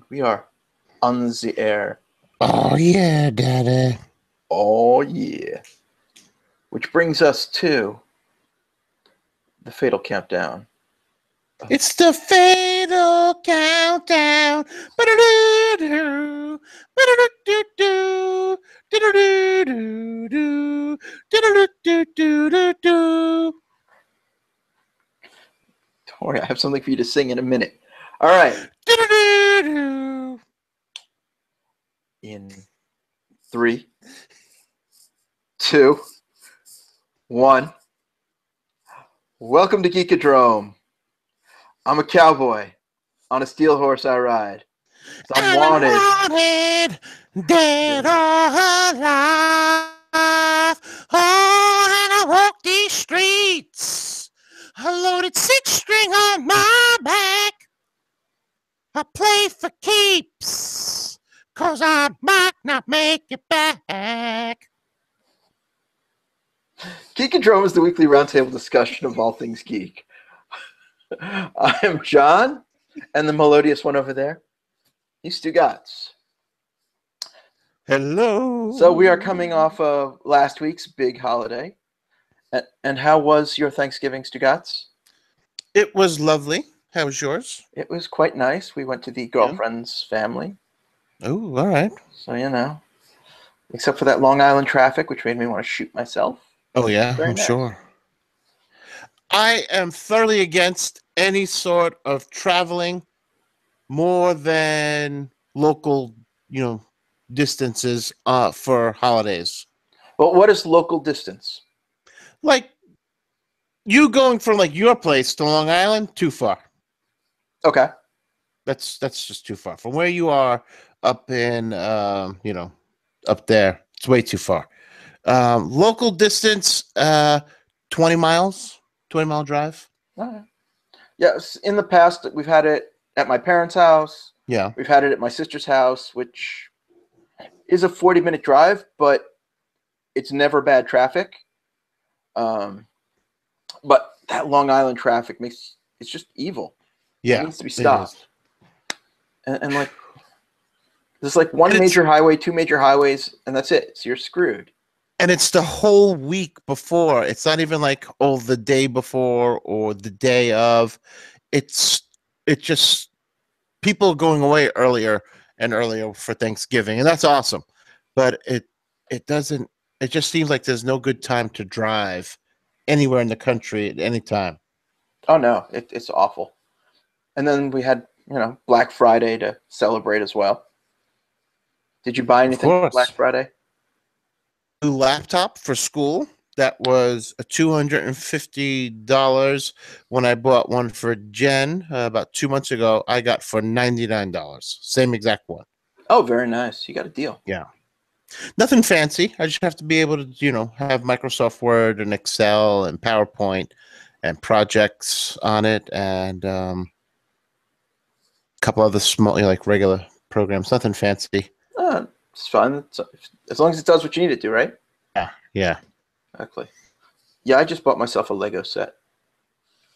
We are on the air. Oh, yeah, Daddy. Oh, yeah. Which brings us to the Fatal Countdown. It's the fatal countdown. Ba-da-doo-doo. Ba-da-doo-doo-doo. Do-do-do-do-do. Do-do-do-do-do-do. Don't worry, I have something for you to sing in a minute. All right. Do-do-do-do. In 3, 2, 1. Welcome to Geekodrome. I'm a cowboy. On a steel horse I ride. So I'm wanted. Dead or alive. Oh, and I walk these streets. A loaded 6-string on my back. I play for keeps, 'cause I might not make it back. Geekodrome is the weekly roundtable discussion of all things geek. I am Jon, and the melodious one over there, he's Stugots. Hello. So we are coming off of last week's big holiday. And how was your Thanksgiving, Stugots? It was lovely. How was yours? It was quite nice. We went to the girlfriend's family. Oh, all right. So, except for that Long Island traffic, which made me want to shoot myself. Oh, yeah, Very I'm nice. sure. I am thoroughly against any sort of traveling more than local, distances for holidays. But what is local distance? Like you going from like your place to Long Island, too far. Okay. That's just too far. From where you are up in, up there, it's way too far. Local distance, 20 miles, 20-mile drive. Right. Yes, in the past, we've had it at my parents' house. Yeah. We've had it at my sister's house, which is a 40-minute drive, but it's never bad traffic. But that Long Island traffic it's just evil. Yeah. It needs to be stopped. And like, there's like one And major highway, 2 major highways, and that's it. So you're screwed. And it's the whole week before. It's not even like, the day before or the day of. It's just people going away earlier and earlier for Thanksgiving, and that's awesome. But it just seems like there's no good time to drive anywhere in the country at any time. Oh no, it's awful. And then we had, Black Friday to celebrate as well. Did you buy anything for Black Friday? New laptop for school. That was $250 when I bought one for Jen about 2 months ago. I got for $99. Same exact one. Oh, very nice. You got a deal. Yeah. Nothing fancy. I just have to be able to, have Microsoft Word and Excel and PowerPoint and projects on it and a couple other small, like regular programs. Nothing fancy. It's fun. As long as it does what you need it to, right? Yeah. Exactly. Yeah, I just bought myself a Lego set.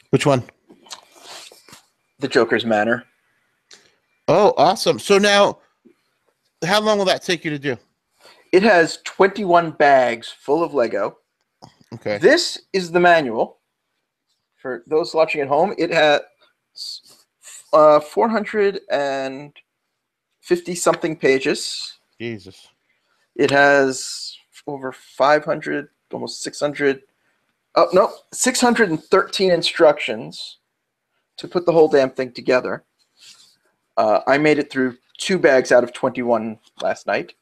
Which one? The Joker's Manor. Oh, awesome. So now, how long will that take you to do? It has 21 bags full of Lego. Okay. This is the manual. For those watching at home, it has 450-something pages. Jesus. It has over 500, almost 600. 613 instructions to put the whole damn thing together. I made it through 2 bags out of 21 last night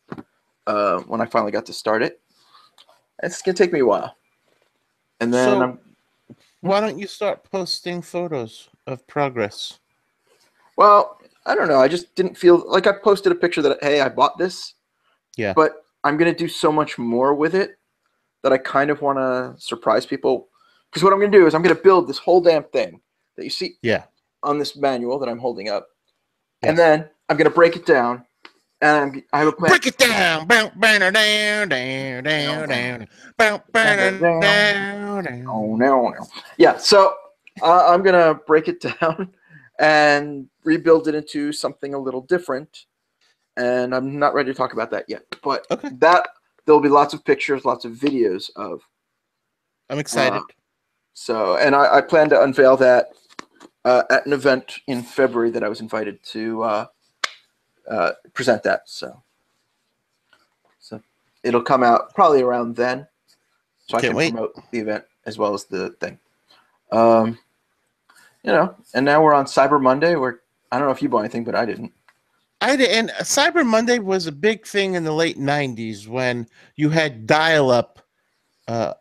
when I finally got to start it. It's going to take me a while. And then why don't you start posting photos of progress? Well, I don't know. I just didn't feel like I posted a picture that, hey, I bought this. Yeah. But I'm going to do so much more with it that I kind of want to surprise people. Because what I'm going to do is I'm going to build this whole damn thing that you see on this manual that I'm holding up. Yes. And then I'm going to break it down. And I have a plan. Break it down. Oh, no. Yeah, so I'm going to break it down. and rebuild it into something a little different. And I'm not ready to talk about that yet. But Okay. that there'll be lots of pictures, lots of videos of. I'm excited. And I plan to unveil that at an event in February that I was invited to present that. So it'll come out probably around then, so I can promote the event as well as the thing. And now we're on Cyber Monday. Where I don't know if you bought anything, but I didn't. I did, and Cyber Monday was a big thing in the late '90s when you had dial-up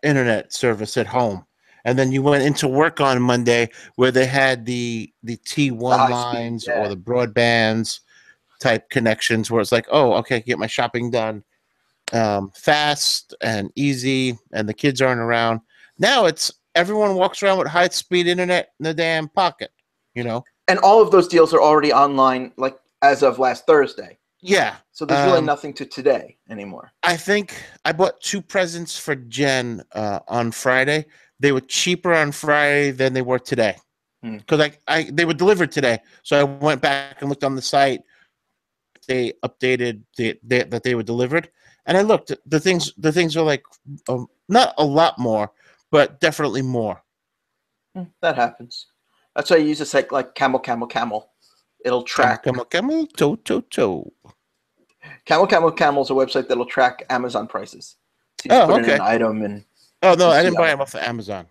internet service at home, and then you went into work on Monday where they had the T1 lines or the broadbands type connections, where it's like, oh, okay, I can get my shopping done fast and easy, and the kids aren't around. Now it's everyone walks around with high-speed internet in the damn pocket, And all of those deals are already online, like as of last Thursday. Yeah. So there's really nothing to today anymore. I think I bought 2 presents for Jen on Friday. They were cheaper on Friday than they were today because they were delivered today. So I went back and looked on the site. They updated that they were delivered, and I looked. The things are like not a lot more, but definitely more. That happens. That's why I use a site like Camel. It'll track Camel, toe. Camel is a website that'll track Amazon prices. So you put in an item and. Oh no, I didn't buy them off of Amazon.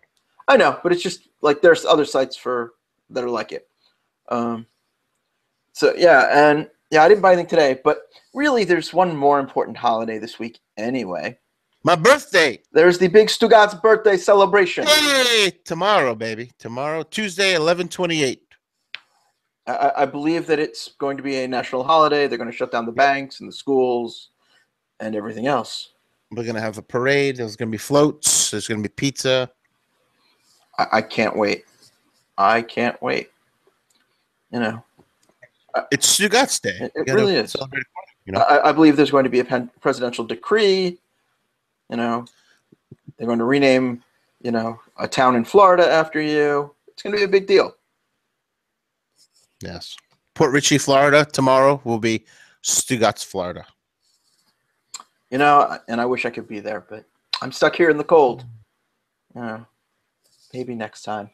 I know, but it's just like there's other sites that are like it. I didn't buy anything today, but really, there's one more important holiday this week anyway. My birthday. There's the big Stugots birthday celebration. Hey, tomorrow, baby. Tomorrow, Tuesday, 11/28. I believe that it's going to be a national holiday. They're going to shut down the banks and the schools and everything else. We're going to have a parade. There's going to be floats. There's going to be pizza. I can't wait. It's Stugots Day. It really is. I believe there's going to be a presidential decree. They're going to rename, a town in Florida after you. It's going to be a big deal. Yes. Port Richey, Florida. Tomorrow will be Stugots, Florida. And I wish I could be there, but I'm stuck here in the cold. Maybe next time.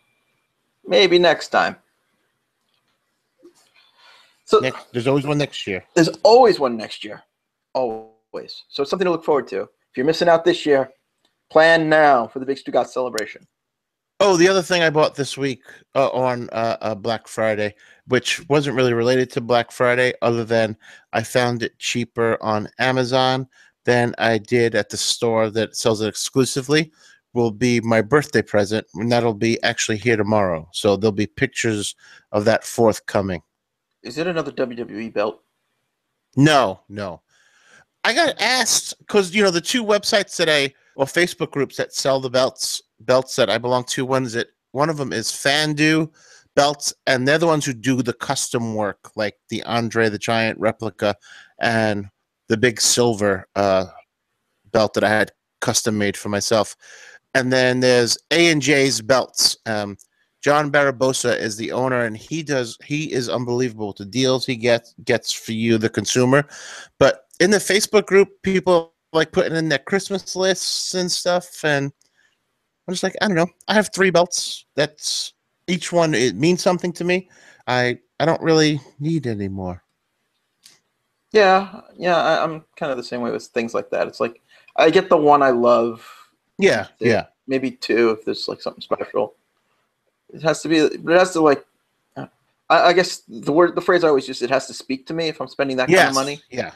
So there's always one next year. There's always one next year. Always. So it's something to look forward to. If you're missing out this year, plan now for the big Stugots celebration. Oh, the other thing I bought this week on Black Friday, which wasn't really related to Black Friday, other than I found it cheaper on Amazon than I did at the store that sells it exclusively, will be my birthday present, and that'll be actually here tomorrow. So there'll be pictures of that forthcoming. Is it another WWE belt? No. I got asked because the 2 websites or Facebook groups that sell the belts that I belong to. One of them is Fandu Belts, and they're the ones who do the custom work, like the Andre the Giant replica and the big silver belt that I had custom made for myself. And then there's A&J's Belts. John Barabosa is the owner, and he is unbelievable with the deals he gets for you, the consumer. But in the Facebook group, people like putting in their Christmas lists and stuff, and I'm just like, I don't know. I have 3 belts. That's each one. It means something to me. I don't really need any more. Yeah. I'm kind of the same way with things like that. It's like I get the one I love. Yeah. Maybe 2 if there's like something special. It has to like. I guess the phrase I always use, it has to speak to me if I'm spending that kind of money. Yeah.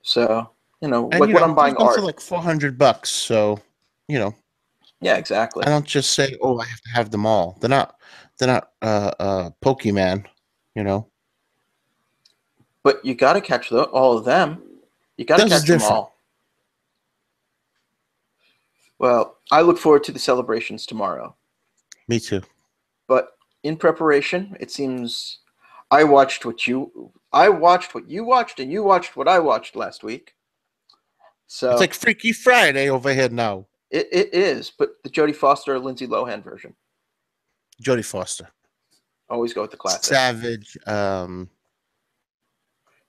So what I'm buying art. For like $400. So Yeah, exactly. I don't just say, oh, I have to have them all. They're not Pokemon, But you got to catch all of them. You got to catch them all. Well, I look forward to the celebrations tomorrow. Me too. But in preparation, it seems I watched what you watched, and you watched what I watched last week. So it's like Freaky Friday over here now. It is, but the Jodie Foster, Lindsay Lohan version. Jodie Foster. Always go with the classics. Savage.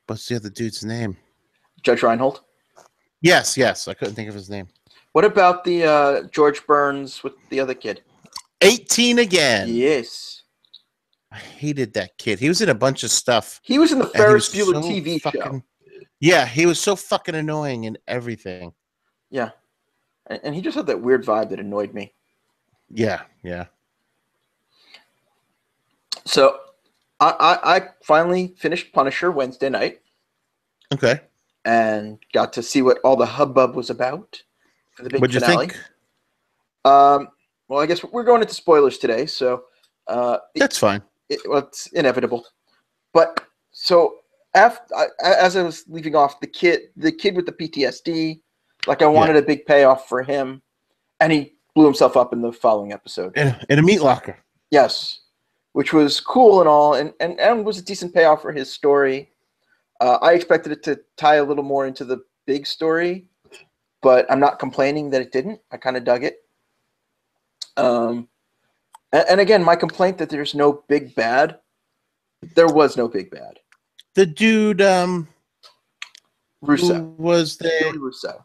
What's the other dude's name? Judge Reinhold. Yes. I couldn't think of his name. What about the George Burns with the other kid? 18 again. Yes. I hated that kid. He was in a bunch of stuff. He was in the Ferris Bueller TV show. Yeah, he was so fucking annoying in everything. Yeah. And he just had that weird vibe that annoyed me. Yeah. So I finally finished Punisher Wednesday night. Okay. And got to see what all the hubbub was about for the big What'd finale. you think? Well, I guess we're going into spoilers today, so that's fine. It's inevitable. But so as I was leaving off, the kid with the PTSD, like I wanted a big payoff for him, and he blew himself up in the following episode. In a meat locker. Yes, which was cool and all, and was a decent payoff for his story. I expected it to tie a little more into the big story, but I'm not complaining that it didn't. I kind of dug it. And again, my complaint that there's no big bad. There was no big bad. The dude, Russo was there. Billy Russo.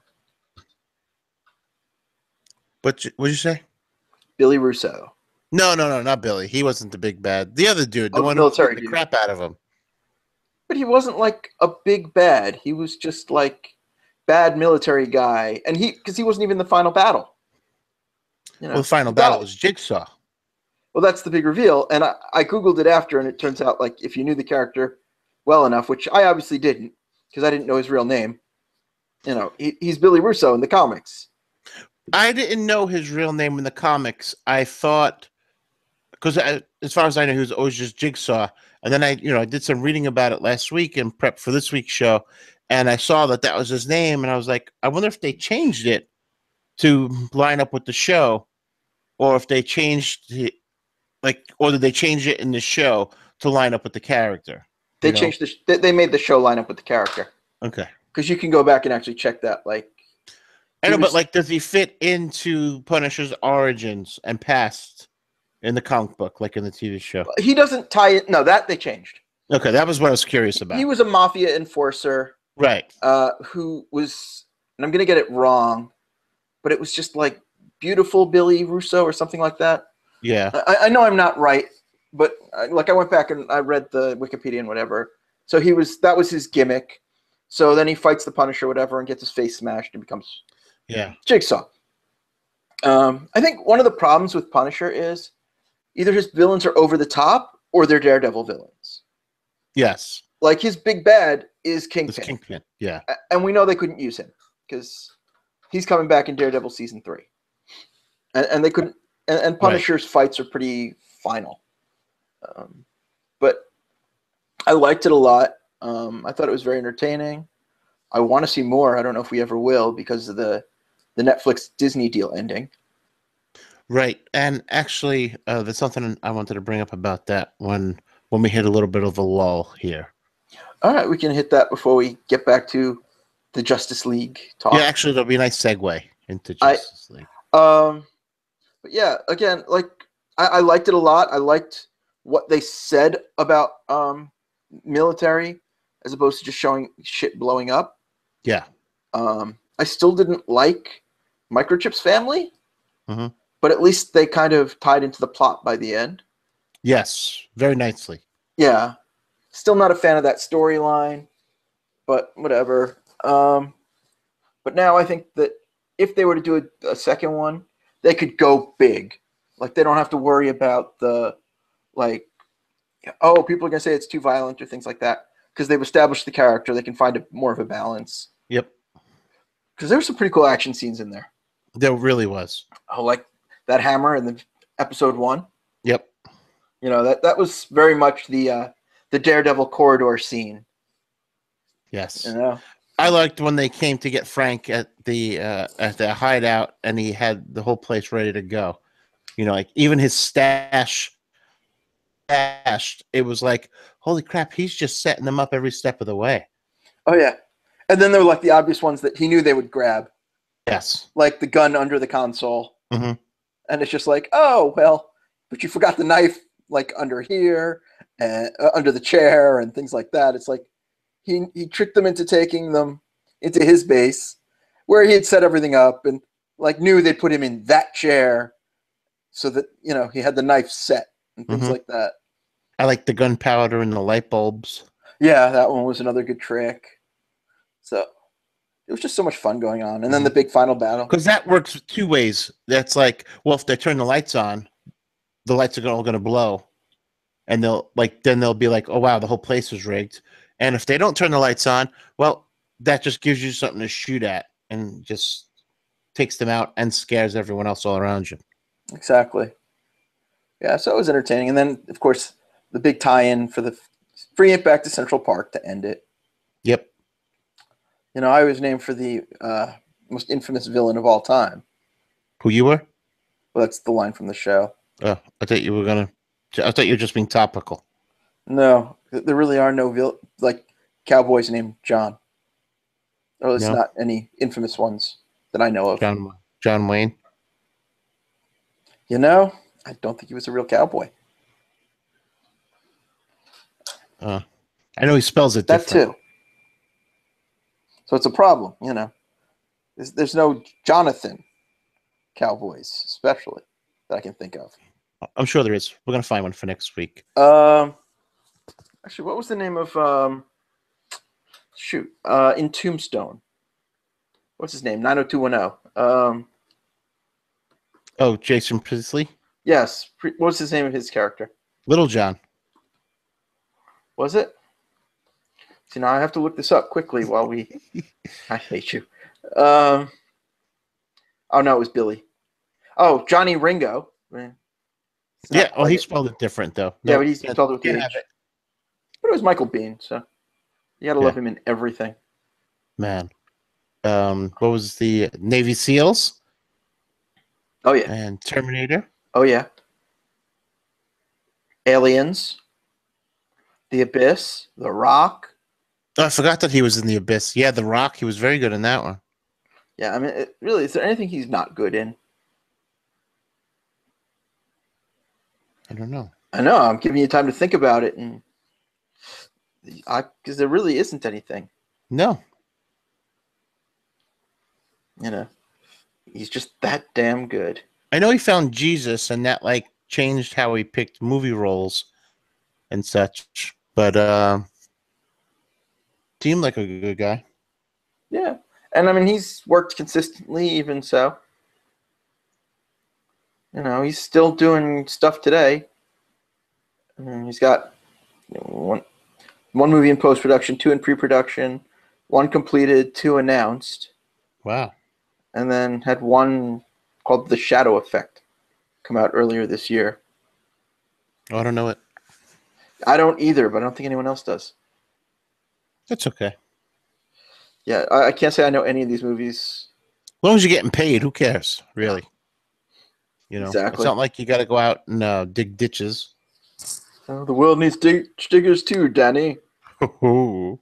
What'd you say? Billy Russo. No, not Billy. He wasn't the big bad. The other dude, the one who military beat the crap out of him. But he wasn't like a big bad. He was just like bad military guy, and because he wasn't even the final battle. Well, the final battle was Jigsaw. Well, that's the big reveal, and I googled it after, and it turns out like if you knew the character well enough, which I obviously didn't because I didn't know his real name. He's Billy Russo in the comics. I didn't know his real name in the comics. I thought, because as far as I know, he was always just Jigsaw. And then I did some reading about it last week in prep for this week's show, and I saw that was his name, and I was like, I wonder if they changed it to line up with the show, or if they changed it, or did they change it in the show to line up with the character? They changed they made the show line up with the character. Okay. Because you can go back and actually check that. I know, but does he fit into Punisher's origins and past? In the comic book, like in the TV show. He doesn't tie it. No, that they changed. Okay, that was what I was curious about. He was a mafia enforcer. Right. Who was, and I'm going to get it wrong, but it was just like Beautiful Billy Russo or something like that. Yeah. I know I'm not right, but I went back and I read the Wikipedia and whatever. So that was his gimmick. So then he fights the Punisher or whatever and gets his face smashed and becomes Jigsaw. I think one of the problems with Punisher is either his villains are over the top or they're Daredevil villains. Yes. Like his big bad is Kingpin. It's Kingpin, yeah. And we know they couldn't use him because he's coming back in Daredevil season 3. And they couldn't. And Punisher's fights are pretty final. But I liked it a lot. I thought it was very entertaining. I want to see more. I don't know if we ever will because of the Netflix Disney deal ending. Right. And actually, there's something I wanted to bring up about that when we hit a little bit of a lull here. All right, we can hit that before we get back to the Justice League talk. Yeah, actually, that'll be a nice segue into Justice League. But yeah, again, I liked it a lot. I liked what they said about military as opposed to just showing shit blowing up. Yeah. I still didn't like Microchip's family. Mm-hmm. But at least they kind of tied into the plot by the end. Yes, very nicely. Yeah. Still not a fan of that storyline, but whatever. But now I think that if they were to do a second one, they could go big. Like, they don't have to worry about people are going to say it's too violent or things like that. Because they've established the character, they can find more of a balance. Yep. Because there were some pretty cool action scenes in there. There really was. Oh, like that hammer in the episode 1. Yep. That was very much the Daredevil corridor scene. Yes. I liked when they came to get Frank at the hideout, and he had the whole place ready to go. Even his stash. It was like, holy crap! He's just setting them up every step of the way. Oh yeah, and then there were the obvious ones that he knew they would grab. Yes. Like the gun under the console. Mm-hmm. And it's just like, oh, well, but you forgot the knife like under here and under the chair and things like that. It's like he tricked them into taking them into his base where he had set everything up and like knew they'd put him in that chair so that, you know, he had the knife set and things Mm-hmm. like that. I like the gunpowder and the light bulbs. Yeah, that one was another good trick. So it was just so much fun going on. And then the Mhm. big final battle. Because that works two ways. That's like, well, if they turn the lights on, the lights are all going to blow, and then they'll be like, oh wow, the whole place was rigged. And if they don't turn the lights on, well, that just gives you something to shoot at, and just takes them out and scares everyone else all around you. Exactly. Yeah, so it was entertaining. And then, of course, the big tie-in for the bring it back to Central Park to end it. Yep. You know, I was named for the most infamous villain of all time. Who you were? Well, that's the line from the show. Oh, I thought you were gonna. I thought you were just being topical. No, there really are no like cowboys named John. Or it's No, not any infamous ones that I know of. John Wayne. You know, I don't think he was a real cowboy. I know he spells it That different. too. So it's a problem, you know. There's no Jonathan cowboys, especially that I can think of. I'm sure there is. We're gonna find one for next week. Actually, what was the name of in Tombstone? What's his name? 90210. Oh, Jason Priestley. Yes. What was his name of his character? Little John. Was it? See, now I have to look this up quickly while we. I hate you. Oh no, it was Billy. Oh, Johnny Ringo. Yeah, well, he spelled it different though. Yeah, No, but he spelled it with the H. But it was Michael Biehn, so you got to love him in everything. Man, what was the Navy SEALs? Oh yeah, and Terminator. Oh yeah, Aliens, The Abyss, The Rock. Oh, I forgot that he was in The Abyss. Yeah, The Rock. He was very good in that one. Yeah, I mean, really, is there anything he's not good in? I don't know. I know. I'm giving you time to think about it, and because there really isn't anything. No. You know, he's just that damn good. I know he found Jesus, and that like changed how he picked movie roles and such. But seemed like a good guy. Yeah, and I mean, he's worked consistently, even so. You know, he's still doing stuff today. I mean, he's got one movie in post-production, 2 in pre-production, 1 completed, 2 announced. Wow. And then had 1 called The Shadow Effect come out earlier this year. Oh, I don't know it. I don't either, but I don't think anyone else does. That's okay. Yeah, I can't say I know any of these movies. As long as you're getting paid, who cares, really? You know, Exactly. It's not like you got to go out and dig ditches. Oh, the world needs diggers too, Danny. So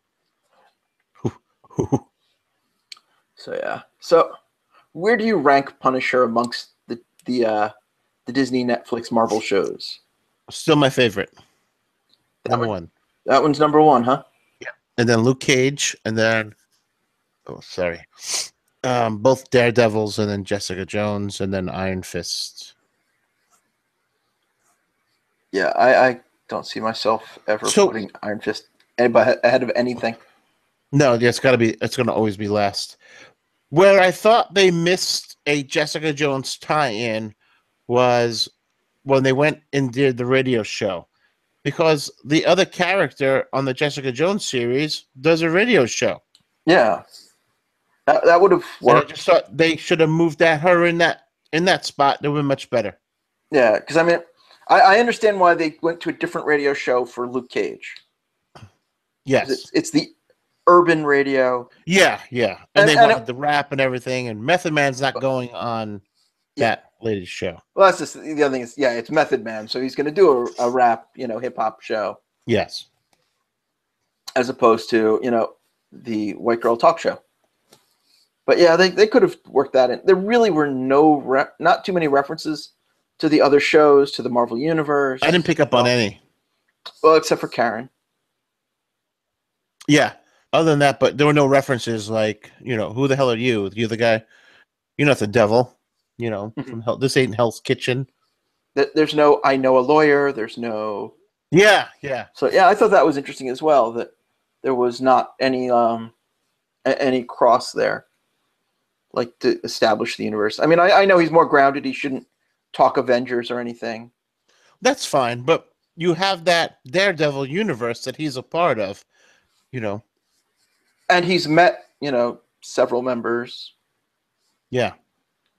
yeah. So where do you rank Punisher amongst the Disney, Netflix, Marvel shows? Still my favorite. Number 1. That one's number 1, huh? Yeah. And then Luke Cage, and then both Daredevils, and then Jessica Jones, and then Iron Fist. Yeah, I don't see myself ever putting Iron Fist ahead of anything. No, it's got to be. It's going to always be last. Where I thought they missed a Jessica Jones tie-in was when they went and did the radio show, because the other character on the Jessica Jones series does a radio show. Yeah, that would have worked. And I just thought they should have moved her in that spot. That would be much better. Yeah, because I mean, I understand why they went to a different radio show for Luke Cage. Yes, it's the urban radio. Yeah. And they wanted the rap and everything, and Method Man's not going on that latest show. Well, that's just the other thing is, it's Method Man, so he's going to do a rap, hip hop show. Yes. As opposed to, the white girl talk show. But yeah, they could have worked that in. There really were not too many references to the other shows, to the Marvel Universe. I didn't pick up on any. Well, except for Karen. Yeah. Other than that, but there were no references like, who the hell are you? You're the guy. You're not the devil. From hell. This ain't Hell's Kitchen. There's no I know a lawyer. There's no. Yeah, yeah. So yeah, I thought that was interesting as well. That there was not any cross there, like to establish the universe. I mean, I know he's more grounded. He shouldn't talk Avengers or anything. That's fine, but you have that Daredevil universe that he's a part of. And he's met several members. Yeah.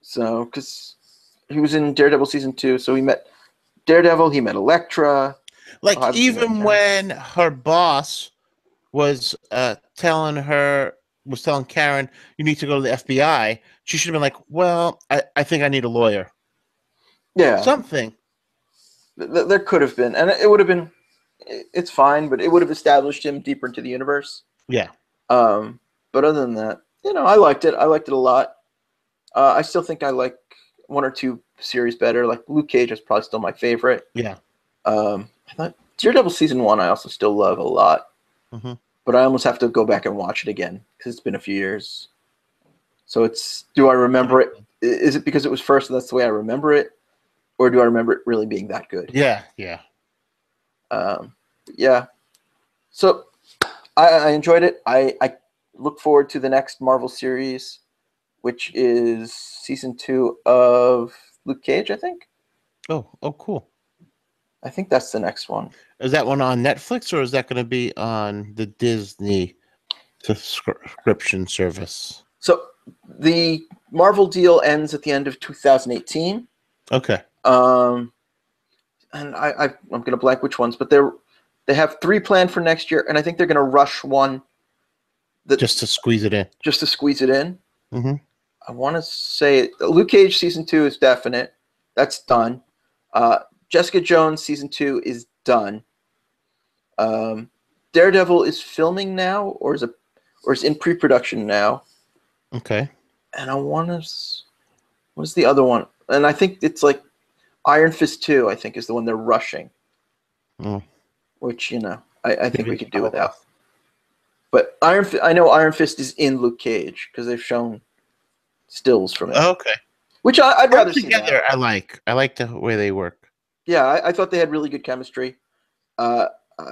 So because he was in Daredevil season 2, so he met Daredevil. He met Elektra. Like even when her boss was telling Karen, you need to go to the FBI, she should have been like, well, I think I need a lawyer. Yeah. Something. There could have been. And it would have been, it's fine, but it would have established him deeper into the universe. Yeah. But other than that, I liked it. I liked it a lot. I still think I like one or two series better. Like Luke Cage is probably still my favorite. Yeah. I thought Daredevil season 1 I also still love a lot. Mm-hmm. But I almost have to go back and watch it again because it's been a few years. So do I remember it? Is it because it was first and that's the way I remember it? Or do I remember it really being that good? Yeah, yeah. Yeah. So I enjoyed it. I look forward to the next Marvel series, which is season 2 of Luke Cage, I think. Oh, cool. I think that's the next one. Is that one on Netflix or is that going to be on the Disney subscription service? So the Marvel deal ends at the end of 2018. Okay. And I'm going to blank which ones, but they have 3 planned for next year, and I think they're going to rush one. Just to squeeze it in. Just to squeeze it in. Mm-hmm. I want to say Luke Cage season 2 is definite. That's done. Jessica Jones season 2 is done. Daredevil is filming now, or is in pre-production now. Okay. And I want to. What's the other one? And I think it's like Iron Fist 2. I think is the one they're rushing. Mm. Which I think we could do without. But I know Iron Fist is in Luke Cage because they've shown stills from it. Okay. Which I'd rather see together. I like the way they work. Yeah, I thought they had really good chemistry. I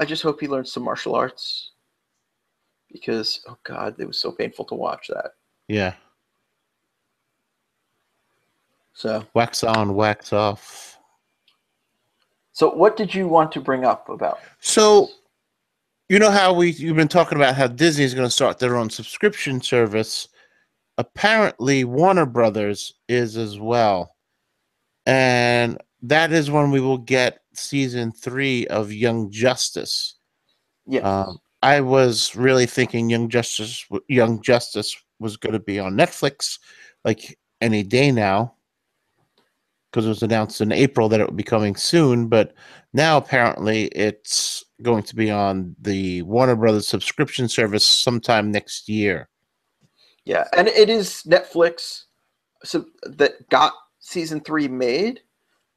just hope he learns some martial arts because oh god, it was so painful to watch that. Yeah. So wax on, wax off. So what did you want to bring up about? So you know how you've been talking about how Disney is going to start their own subscription service. Apparently, Warner Brothers is as well. And that is when we will get season 3 of Young Justice. Yes. I was really thinking Young Justice was going to be on Netflix like any day now, because it was announced in April that it would be coming soon. But now apparently it's going to be on the Warner Brothers subscription service sometime next year. Yeah, and it is Netflix that got season 3 made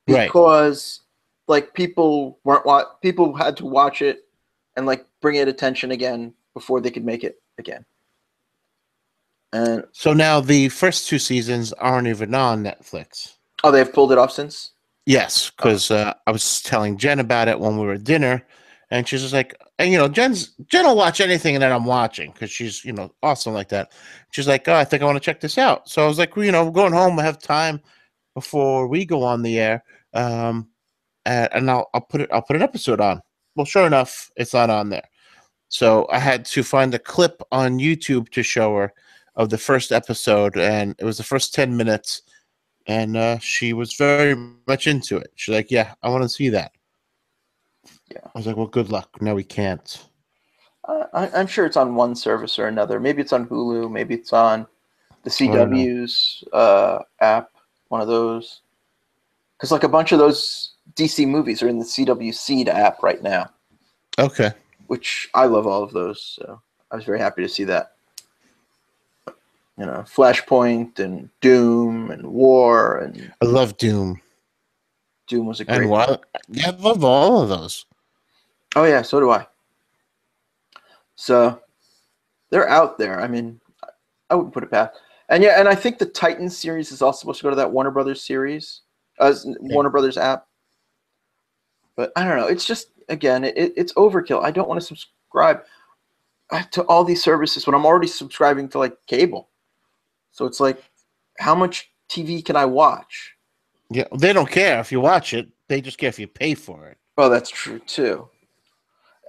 because like people had to watch it and like bring it attention again before they could make it again. And so now the first 2 seasons aren't even on Netflix. Oh, they've pulled it off since? Yes, because I was telling Jen about it when we were at dinner, and she's just like, and Jen will watch anything that I'm watching because she's awesome like that. She's like, oh, I think I want to check this out. So I was like, we're going home. I have time before we go on the air, and I'll put an episode on. Well, sure enough, it's not on there. So I had to find a clip on YouTube to show her of the first episode, and it was the first 10 minutes. And she was very much into it. She's like, yeah, I want to see that. Yeah. I was like, well, good luck. No, we can't. I'm sure it's on one service or another. Maybe it's on Hulu. Maybe it's on the CW's app, one of those. Because like a bunch of those DC movies are in the CW Seed app right now. Okay. Which I love all of those. So I was very happy to see that. Flashpoint and Doom and War and I love Doom. Doom was a And great one. yeah, I love all of those. Oh yeah, so do I. So they're out there. I mean, I wouldn't put it past. And yeah, and I think the Titans series is also supposed to go to that Warner Brothers series, Yeah. Warner Brothers app. But I don't know. It's just again, it's overkill. I don't want to subscribe to all these services when I'm already subscribing to like cable. So it's like, how much TV can I watch? Yeah, they don't care if you watch it. They just care if you pay for it. Well, that's true too.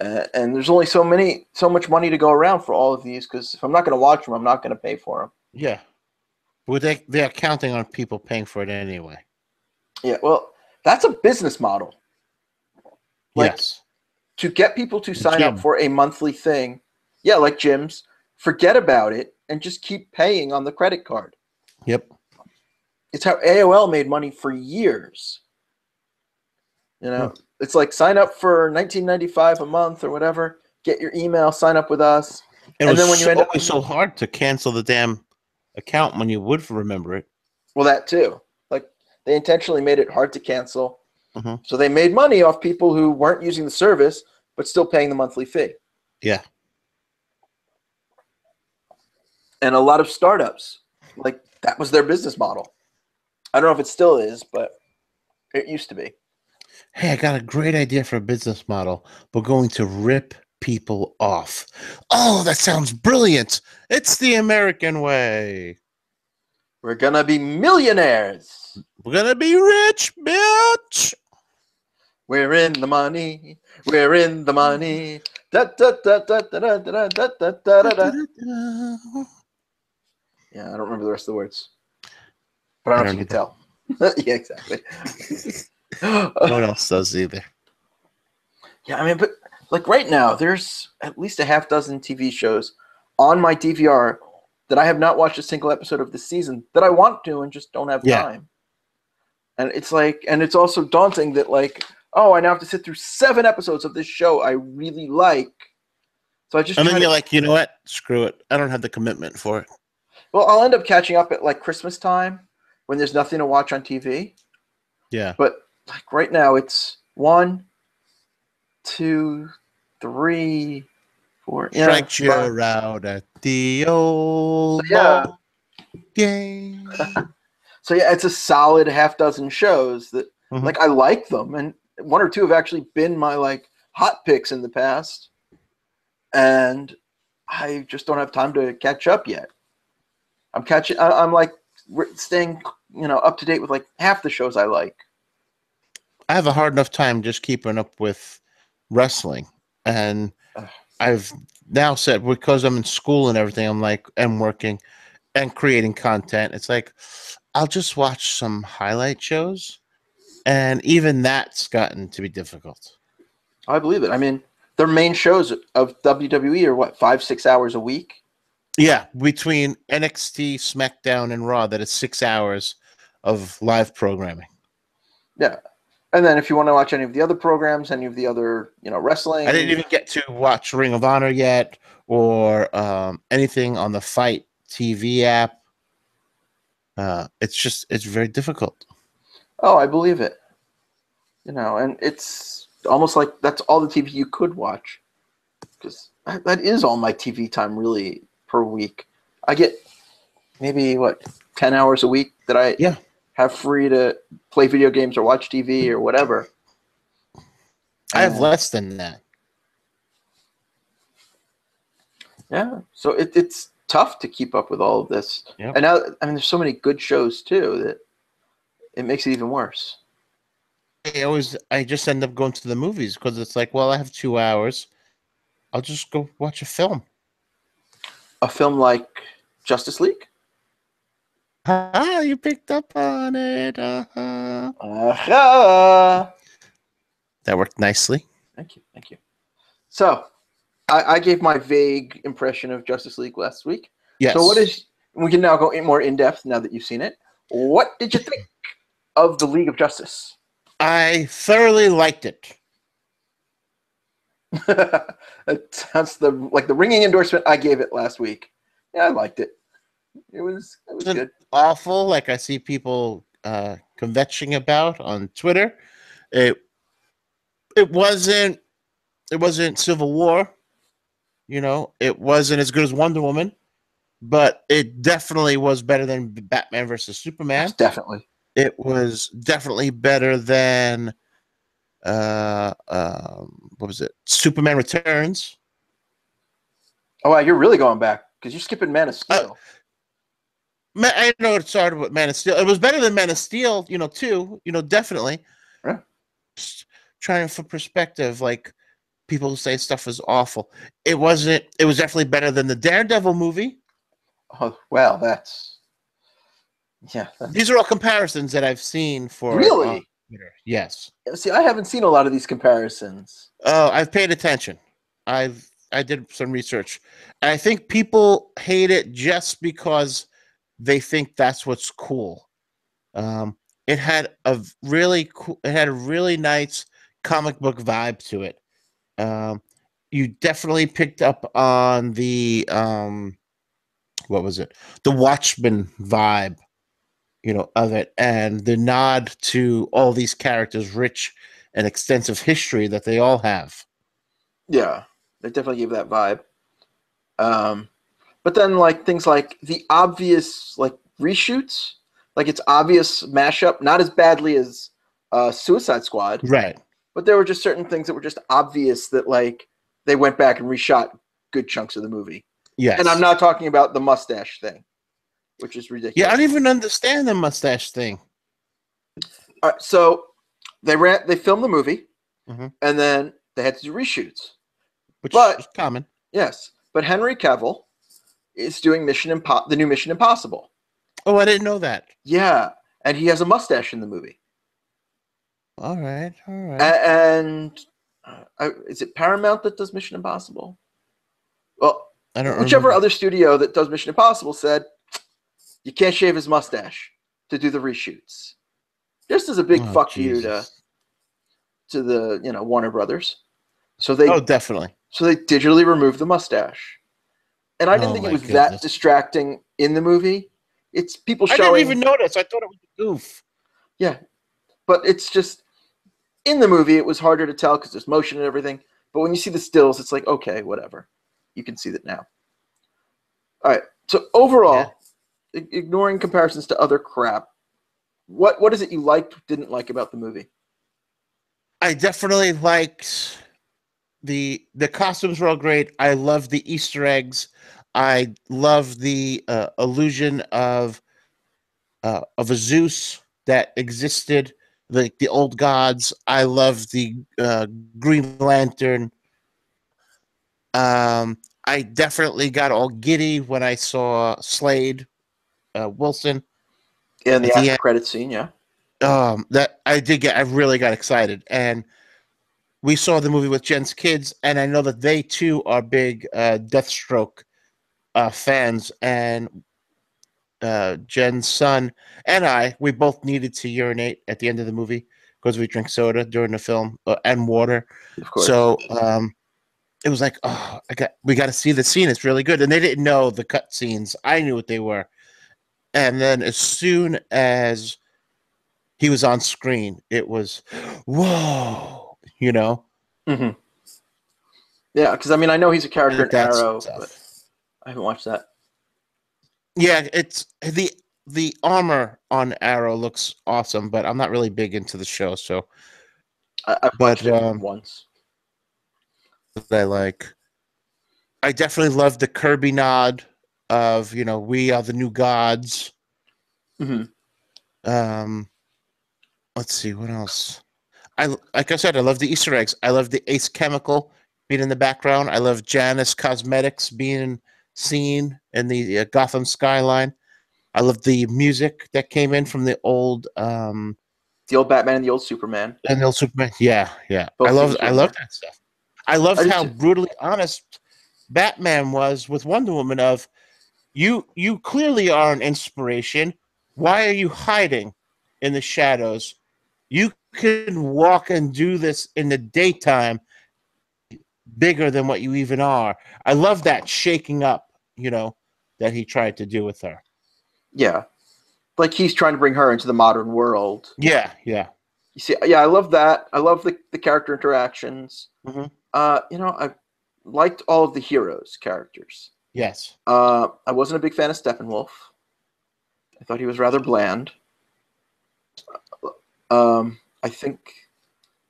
And there's only so much money to go around for all of these. Because if I'm not going to watch them, I'm not going to pay for them. Yeah. Well, they're counting on people paying for it anyway. Yeah, well, that's a business model. Like, Yes. to get people to sign up Gym. for a monthly thing, yeah, like gyms, forget about it and just keep paying on the credit card. Yep. It's how AOL made money for years. You know, it's like sign up for $19.95 a month or whatever. Get your email, sign up with us, It and was then when you end up, always so hard to cancel the damn account when you would remember it. well, that too. Like they intentionally made it hard to cancel, Mm-hmm. so they made money off people who weren't using the service but still paying the monthly fee. Yeah. And a lot of startups, like that was their business model. I don't know if it still is, but it used to be. Hey, I got a great idea for a business model. We're going to rip people off. Oh, that sounds brilliant. It's the American way. We're gonna be millionaires. We're going to be rich, bitch. We're in the money. We're in the money. Da, da, da, da, da, da, da, da, da, da, da, da. Yeah, I don't remember the rest of the words, but I don't know if you can tell. Yeah, exactly. No one else does either. Yeah, I mean, but like right now, there's at least a half dozen TV shows on my DVR that I have not watched a single episode of this season that I want to and just don't have time. And it's like, and it's also daunting that like, oh, I now have to sit through 7 episodes of this show I really like. So I just and then you're like, you know what? Screw it. I don't have the commitment for it. Well, I'll end up catching up at like Christmas time when there's nothing to watch on TV. Yeah. But like right now, it's 1, 2, 3, 4. Strike you out at the old ball game. So yeah, it's a solid half dozen shows that like I like them, and 1 or 2 have actually been my like hot picks in the past, and I just don't have time to catch up yet. I'm like staying, up to date with like half the shows I like. I have a hard enough time just keeping up with wrestling, and I've now said because I'm in school and everything, I'm like, and working and creating content. It's like I'll just watch some highlight shows, and even that's gotten to be difficult. I believe it. I mean, their main shows of WWE are what, 5-6 hours a week? Yeah, between NXT, SmackDown, and Raw, that is 6 hours of live programming. Yeah. And then if you want to watch any of the other programs, any of the other, wrestling. I didn't even get to watch Ring of Honor yet or anything on the Fight TV app. It's very difficult. Oh, I believe it. And it's almost like that's all the TV you could watch. Because that is all my TV time really per week. I get maybe, 10 hours a week that I have free to play video games or watch TV or whatever. I have less than that. Yeah, so it's tough to keep up with all of this. Yep. And now, I mean, there's so many good shows too that it makes it even worse. I just end up going to the movies because it's like, well, I have 2 hours. I'll just go watch a film. A film like Justice League? Ah, you picked up on it. Uh-huh. That worked nicely. Thank you. So, I gave my vague impression of Justice League last week. Yes. So we can now go more in depth now that you've seen it. What did you think of the League of Justice? I thoroughly liked it. That sounds like the ringing endorsement I gave it last week. Yeah, I liked it. It was good. Awful, like I see people kvetching about on Twitter. It it wasn't Civil War. It wasn't as good as Wonder Woman, but it definitely was better than Batman versus Yes, Superman. definitely. It was definitely better than what was it? Superman Returns. Oh, wow, you're really going back because you're skipping Man of Uh, Steel. I know it started with Man of Steel. It was better than Man of Steel, too. Definitely. Yeah. Just trying for perspective, like people who say stuff is awful. It wasn't. It was definitely better than the Daredevil movie. Oh, well, that's yeah. These are all comparisons that I've seen for Really? Twitter. Yes. See, I haven't seen a lot of these comparisons. Oh, I've paid attention. I did some research. And I think people hate it just because they think that's what's cool. It had a really cool. It had a really nice comic book vibe to it. Um, you definitely picked up on the what was it? The Watchmen vibe, of it, and the nod to all these characters' rich and extensive history that they all have. Yeah, they definitely gave that vibe. Um, but then like things like the obvious like reshoots, like it's obvious mashup, not as badly as Suicide Squad, Right. but there were just certain things that were just obvious that like they went back and reshot good chunks of the movie. And I'm Yes. not talking about the mustache thing, which is Yeah, I ridiculous. don't even understand the mustache thing. All right, so they filmed the movie Hmm. and then they had to do reshoots. Which is But common. yes, but Henry Cavill is doing the new Mission Impossible. Oh, I didn't know that. Yeah, and he has a mustache in the movie. All right, all right. And is it Paramount that does Mission Impossible? Well, I don't whichever remember. other studio that does Mission Impossible said you can't shave his mustache to do the reshoots. Just as a big Oh, fuck you Jesus. to the Warner Brothers. So Oh, they definitely. digitally removed the mustache. And I didn't Oh think it my was that goodness. distracting in the movie. It's people I didn't showing, even notice. I thought it was a goof. yeah, but it's just in the movie it was harder to tell because there's motion and everything. But when you see the stills, it's like okay, whatever. You can see that now. All right. So Yeah. overall, ignoring comparisons to other crap, what is it you liked, didn't like about the movie? I definitely liked the costumes were all great. I love the Easter eggs. I love the illusion of a Zeus that existed, like the old gods. I love the Green Lantern. I definitely got all giddy when I saw Slade Wilson In at the the after end. credit scene, yeah. That I did get. I really got excited, and we saw the movie with Jen's kids, and I know that they too are big Deathstroke fans, and Jen's son and we both needed to urinate at the end of the movie because we drink soda during the film and water. Of course. So it was like, oh, we got to see the scene. It's really good. And they didn't know the cut scenes. I knew what they were. And then as soon as he was on screen, it was, whoa, Mm-hmm. Yeah, because I mean I know he's a character in that Arrow, but stuff. I haven't watched that. Yeah, it's the armor on Arrow looks awesome, but I'm not really big into the show. So, I've but watched it once. I like. I definitely love the Kirby nod of we are the new gods. Mm-hmm. Um, let's see what else. I like I said, I love the Easter eggs. I love the Ace Chemical being in the background. I love Janus Cosmetics being seen in the Gotham skyline. I love the music that came in from the old The old Batman and the old Superman. and the old Superman. Yeah, yeah. Both themes I were in love there. that stuff. I loved I did how too. brutally honest Batman was with Wonder Woman of you clearly are an inspiration. Why are you hiding in the shadows? You can walk and do this in the daytime bigger than what you even are. I love that shaking up, that he tried to do with her. Yeah. Like he's trying to bring her into the modern world. Yeah, yeah. You see, yeah, I love that. I love the character interactions. Hmm. I liked all of the heroes' characters. Yes. I wasn't a big fan of Steppenwolf. I thought he was rather bland. I think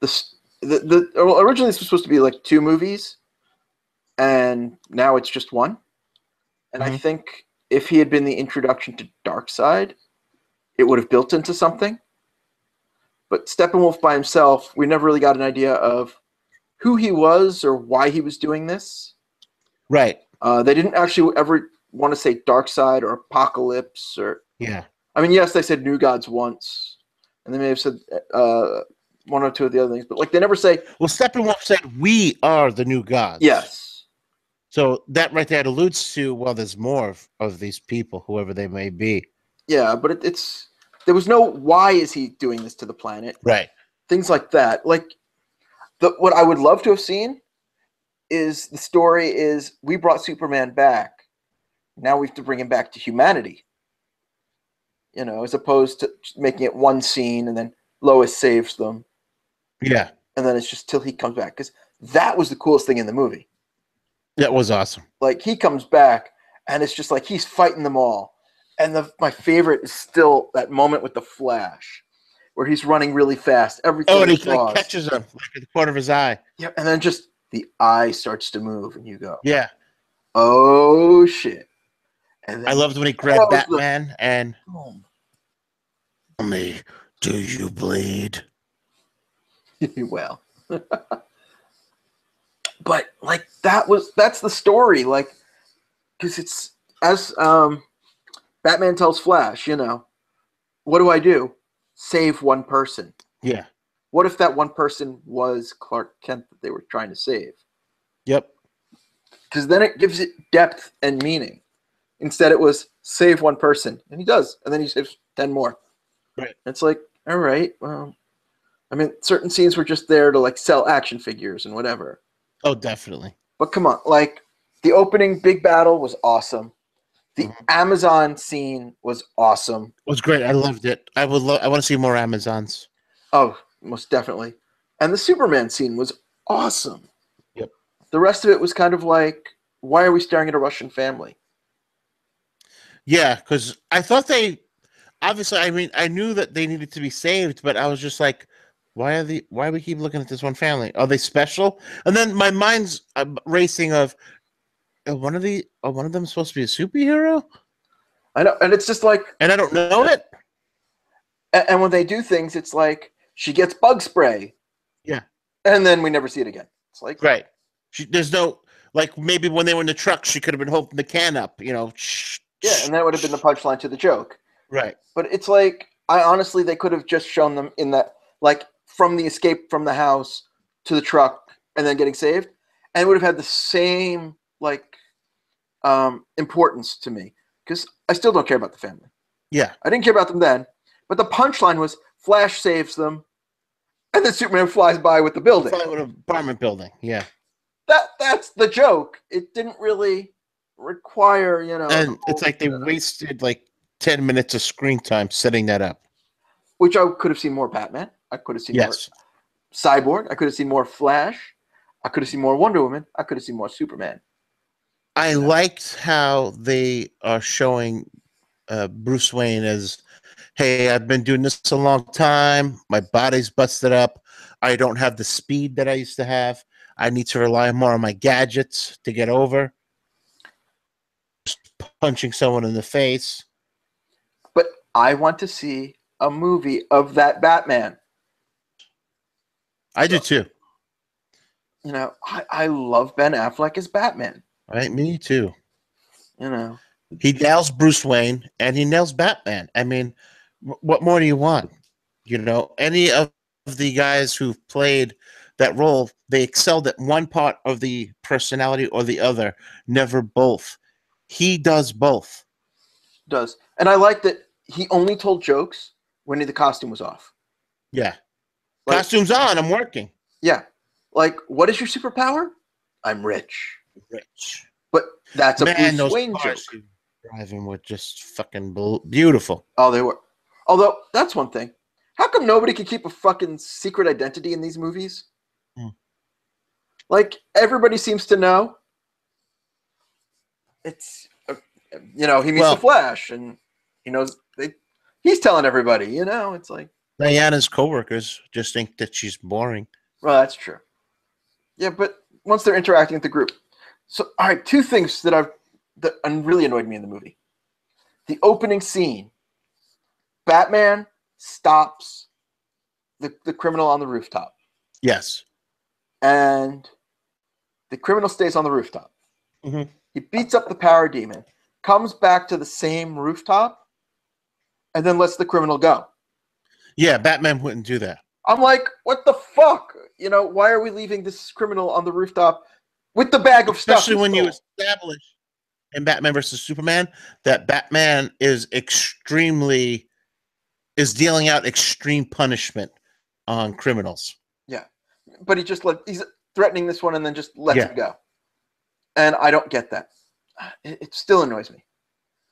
well, originally this was supposed to be like 2 movies, and now it's just one. And I Hmm. think if he had been the introduction to Darkseid, it would have built into something. But Steppenwolf by himself, we never really got an idea of who he was or why he was doing this. Right. They didn't actually ever want to say Darkseid or Apocalypse or. Yeah. I mean, yes, they said New Gods once, and they may have said one or two of the other things, but like they never say Well, Steppenwolf said, "We are the new gods." yes. So that right there alludes to, well, there's more of these people, whoever they may be. Yeah, but it's there was no why is he doing this to the planet? Right. Things like that. Like what I would love to have seen is the story is we brought Superman back. Now we have to bring him back to humanity. As opposed to making it one scene and then Lois saves them. Yeah. And then it's just till he comes back. Because that was the coolest thing in the movie. That was awesome. Like he comes back and it's just like he's fighting them all. And my favorite is still that moment with the Flash where he's running really fast. Everything Oh, and he is like lost. catches him like at the corner of his eye. Yeah, and then just the eye starts to move and you go, Yeah. oh shit. And then I loved when he grabbed Batman and boom. tell me, do you bleed? Well. But like that's the story. Like because it's as Batman tells Flash, what do I do? Save one person. Yeah. What if that one person was Clark Kent that they were trying to save? Yep. Because then it gives it depth and meaning. Instead, it was save one person, and he does, and then he saves 10 more. Right. It's like, all right, well, I mean, certain scenes were just there to like sell action figures and whatever. Oh, definitely. But come on, like the opening big battle was awesome. The Amazon scene was awesome. It was great. I loved it. I want to see more Amazons. Oh, most definitely. And the Superman scene was awesome. Yep. The rest of it was kind of like, why are we staring at a Russian family? Yeah, because I thought obviously, I mean, I knew that they needed to be saved, but I was just like, why we keep looking at this one family? Are they special? And then my mind's racing of, one of them supposed to be a superhero? I know, and it's just like, and I don't know it. And when they do things, it's like she gets bug spray. Yeah. And then we never see it again. It's like, right. There's no, like maybe when they were in the truck, she could have been holding the can up, Yeah, and that would have been the punchline to the joke. Right. But it's like, they could have just shown them in that, like from the escape from the house to the truck and then getting saved. And it would have had the same, like, importance to me. Because I still don't care about the family. Yeah. I didn't care about them then. But the punchline was Flash saves them, and then Superman flies by with the building. Fly with an apartment building, yeah. That's the joke. It didn't really require, And it's like they wasted like 10 minutes of screen time setting that up. Which I could have seen more Batman. I could have seen more Cyborg. I could have seen more Flash. I could have seen more Wonder Woman. I could have seen more Superman. I liked how they are showing Bruce Wayne as, hey, I've been doing this a long time. My body's busted up. I don't have the speed that I used to have. I need to rely more on my gadgets to get over. Just punching someone in the face. But I want to see a movie of that Batman. I do too. I love Ben Affleck as Batman. Right, me too. He nails Bruce Wayne and he nails Batman. I mean, what more do you want? Any of the guys who've played that role, they excelled at one part of the personality or the other, never both. He does both. Does. And I like that he only told jokes when the costume was off. Yeah. Costume's on, I'm working. Yeah. Like, what is your superpower? I'm rich. Rich. But that's a Man, Bruce Wayne joke. Driving were just fucking beautiful. Oh, they were. Although, that's one thing. How come nobody can keep a fucking secret identity in these movies? Hmm. Like, everybody seems to know. It's, he meets the Well, Flash, and he knows he's telling everybody, it's like, Diana's coworkers just think that she's boring. well, that's true. Yeah, but once they're interacting with the group. So, all right, two things that really annoyed me in the movie. The opening scene, Batman stops the criminal on the rooftop. Yes. And the criminal stays on the rooftop. Mm-hmm. He beats up the parademon, comes back to the same rooftop, and then lets the criminal go. Yeah, Batman wouldn't do that. I'm like, what the fuck? Why are we leaving this criminal on the rooftop with the bag of stuff? Especially when you establish in Batman versus Superman that Batman is dealing out extreme punishment on criminals. Yeah. But he's threatening this one and then just lets him go. And I don't get that. It still annoys me.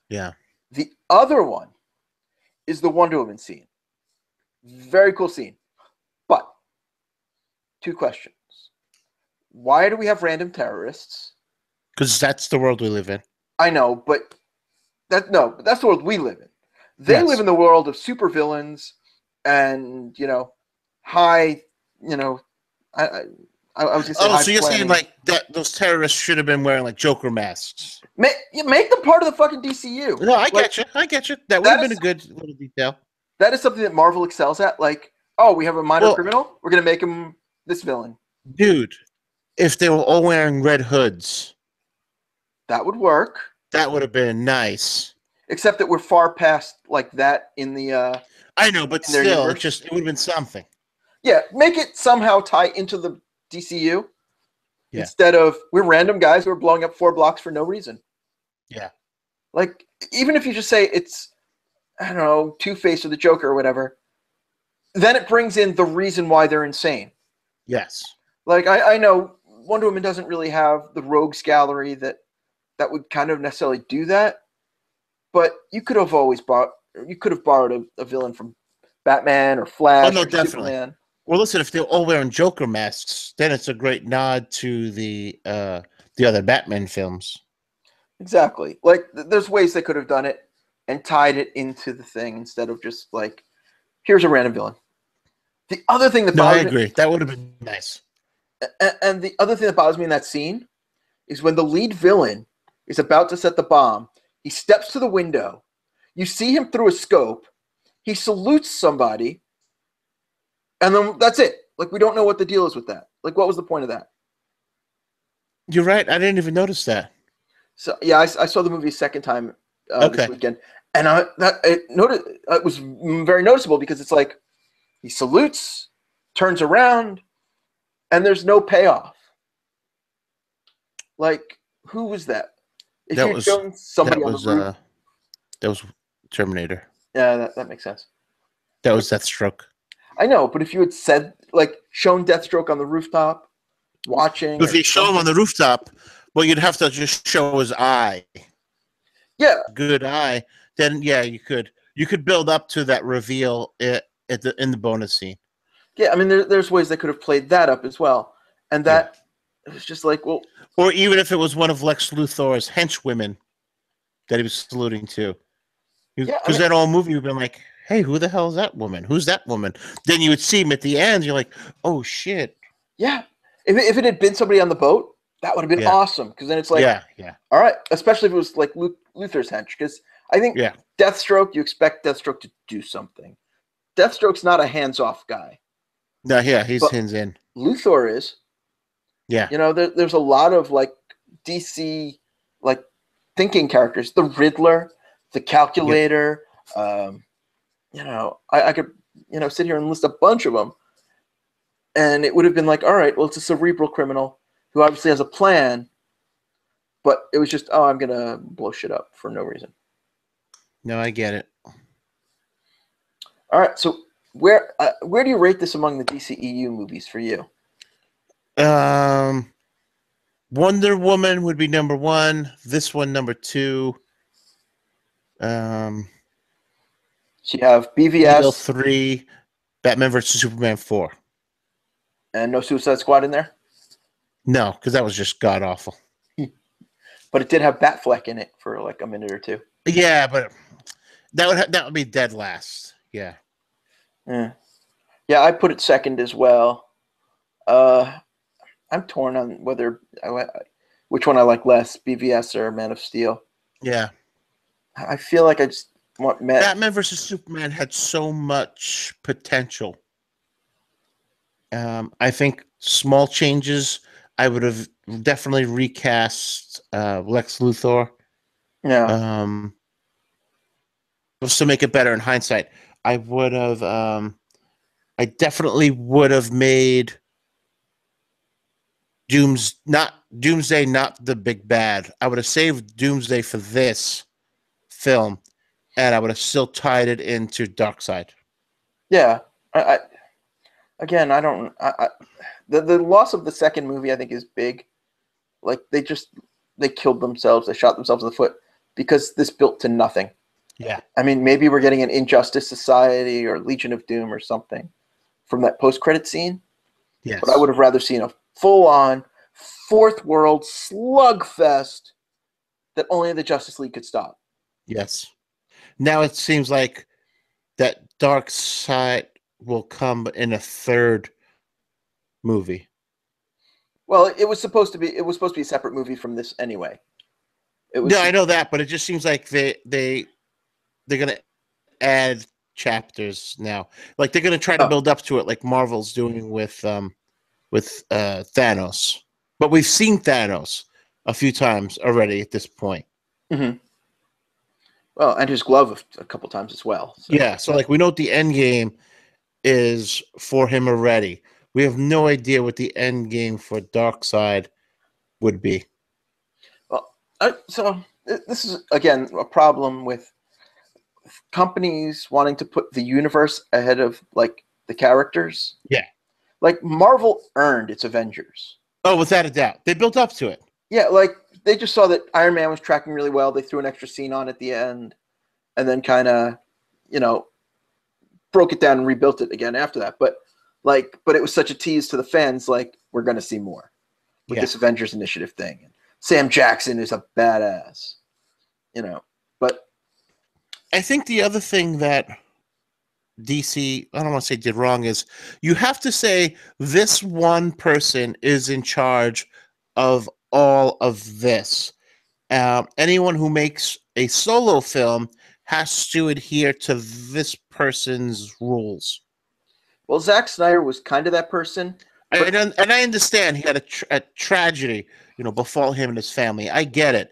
Yeah. The other one is the Wonder Woman scene. Very cool scene. But, two questions. Why do we have random terrorists? Because that's the world we live in. I know, but that's the world we live in. They live in the world of supervillains and, high, I was just saying. Oh, so you're saying like that those terrorists should have been wearing like Joker masks? Make them part of the fucking DCU. No, I get you. That would have been a good little detail. That is something that Marvel excels at. Like, oh, we have a minor criminal. We're gonna make him this villain. Dude, if they were all wearing red hoods, that would work. That would have been nice. Except that we're far past like that in the. I know, but still, it would have been something. Yeah, make it somehow tie into the DCU instead of we're random guys who are blowing up 4 blocks for no reason. Yeah. Like, even if you just say it's, I don't know, Two-Face or the Joker or whatever, then it brings in the reason why they're insane. Yes. Like, I know Wonder Woman doesn't really have the rogues gallery that would kind of necessarily do that, but you could have borrowed a villain from Batman or Flash or definitely. Superman. Well, listen, if they're all wearing Joker masks, then it's a great nod to the other Batman films. Exactly. Like, there's ways they could have done it and tied it into the thing instead of just like, here's a random villain. The other thing that bothers I agree. That would have been nice. And the other thing that bothers me in that scene is when the lead villain is about to set the bomb, he steps to the window, you see him through a scope, he salutes somebody, and then that's it. Like, we don't know what the deal is with that. Like, what was the point of that? You're right. I didn't even notice that. So, yeah, I saw the movie a second time this weekend. And it was very noticeable because it's like he salutes, turns around, and there's no payoff. Like, who was that? If that you'd was shown somebody that was on the roof, that was Terminator. Yeah, that makes sense. That was Deathstroke. I know, but if you had said, like, shown Deathstroke on the rooftop, watching. If you show him on the rooftop, well, you'd have to just show his eye. Yeah. Good eye. Then, yeah, you could build up to that reveal in the bonus scene. Yeah, I mean, there's ways they could have played that up as well. And that it was just like, well. Or even if it was one of Lex Luthor's henchwomen that he was saluting to. Because that whole movie would have been like, hey, who the hell is that woman? Who's that woman? Then you would see him at the end. You're like, oh, shit. Yeah. If it had been somebody on the boat, that would have been awesome. Because then it's like, all right. Especially if it was like Luthor's hench. Because I think Deathstroke, you expect Deathstroke to do something. Deathstroke's not a hands-off guy. No, yeah, he's hands in. Luthor is. Yeah. There's a lot of like DC like thinking characters. The Riddler, the Calculator. I could sit here and list a bunch of them, and it would have been like, all right, well, it's a cerebral criminal who obviously has a plan, but it was just, oh, I'm gonna blow shit up for no reason. No, I get it. All right, so where do you rate this among the DCEU movies for you? Wonder Woman would be number 1. This one number 2. So you have BVS 3, Batman versus Superman 4. And no Suicide Squad in there? No, because that was just god awful. But it did have Batfleck in it for like a minute or two. Yeah, but that would be dead last. Yeah. Yeah, yeah, I put it second as well. I'm torn on which one I like less, BVS or Man of Steel. Yeah. I feel like I just want Batman versus Superman had so much potential. I think small changes. I would have definitely recast Lex Luthor. Yeah. Just to make it better in hindsight. I would have. I definitely would have made Doomsday not the big bad. I would have saved Doomsday for this film, and I would have still tied it into Darkseid. Yeah. I again, I don't. The loss of the second movie, I think, is big. Like they killed themselves. They shot themselves in the foot because this built to nothing. Yeah. I mean, maybe we're getting an Injustice Society or Legion of Doom or something from that post-credit scene. Yes. But I would have rather seen a full-on fourth world slugfest that only the Justice League could stop. Yes. Now it seems like that Darkseid will come in a third movie. Well, it was supposed to be a separate movie from this anyway. I know that, but it just seems like they're gonna add chapters now. Like they're gonna try to build up to it, like Marvel's doing with Thanos. But we've seen Thanos a few times already at this point. Mm-hmm. Well, and his glove a couple times as well. So. Yeah, so like we know what the end game is for him already. We have no idea what the end game for Darkseid would be. Well, so this is again a problem with companies wanting to put the universe ahead of like the characters. Yeah. Like Marvel earned its Avengers. Oh, without a doubt. They built up to it. Yeah, like they just saw that Iron Man was tracking really well. They threw an extra scene on at the end and then kind of, broke it down and rebuilt it again after that. But it was such a tease to the fans, like, we're going to see more with this Avengers Initiative thing. And Sam Jackson is a badass, but I think the other thing that DC, I don't want to say did wrong, is you have to say this one person is in charge of all of this. Anyone who makes a solo film has to adhere to this person's rules. Well, Zack Snyder was kind of that person. And I understand he had a tragedy, befall him and his family. I get it.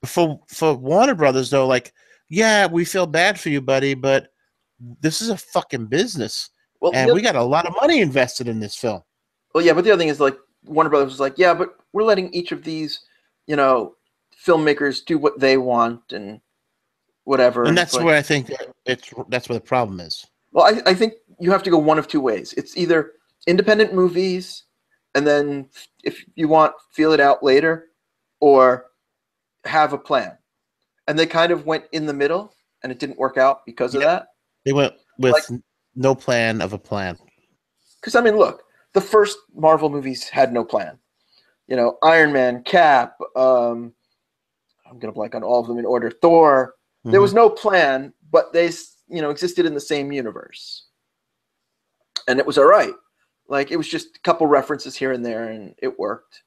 For Warner Brothers, though, like, yeah, we feel bad for you, buddy, but this is a fucking business. Well, and we got a lot of money invested in this film. Well, yeah, but the other thing is, like, Warner Brothers was like, yeah, but we're letting each of these, filmmakers do what they want and whatever. And that's where I think that's where the problem is. Well, I think you have to go one of two ways. It's either independent movies, and then if you want, feel it out later, or have a plan. And they kind of went in the middle, and it didn't work out because of that. They went with no plan of a plan. Because, I mean, look, the first Marvel movies had no plan. Iron Man, Cap, I'm going to blank on all of them in order, Thor. Mm-hmm. There was no plan, but they, existed in the same universe. And it was all right. Like, it was just a couple references here and there, and it worked.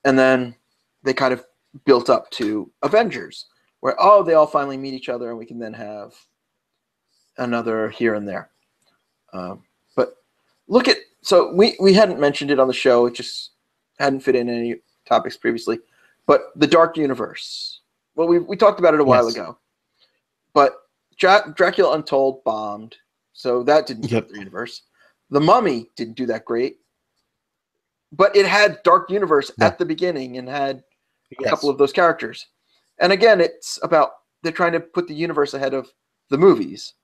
And then they kind of built up to Avengers, where, they all finally meet each other, and we can then have another here and there. But look at, so we hadn't mentioned it on the show. It just hadn't fit in any topics previously. But the Dark Universe. Well, we talked about it a while ago. But Dracula Untold bombed, so that didn't hit the universe. The Mummy didn't do that great. But it had Dark Universe at the beginning and had a couple of those characters. And again, it's about they're trying to put the universe ahead of the movies.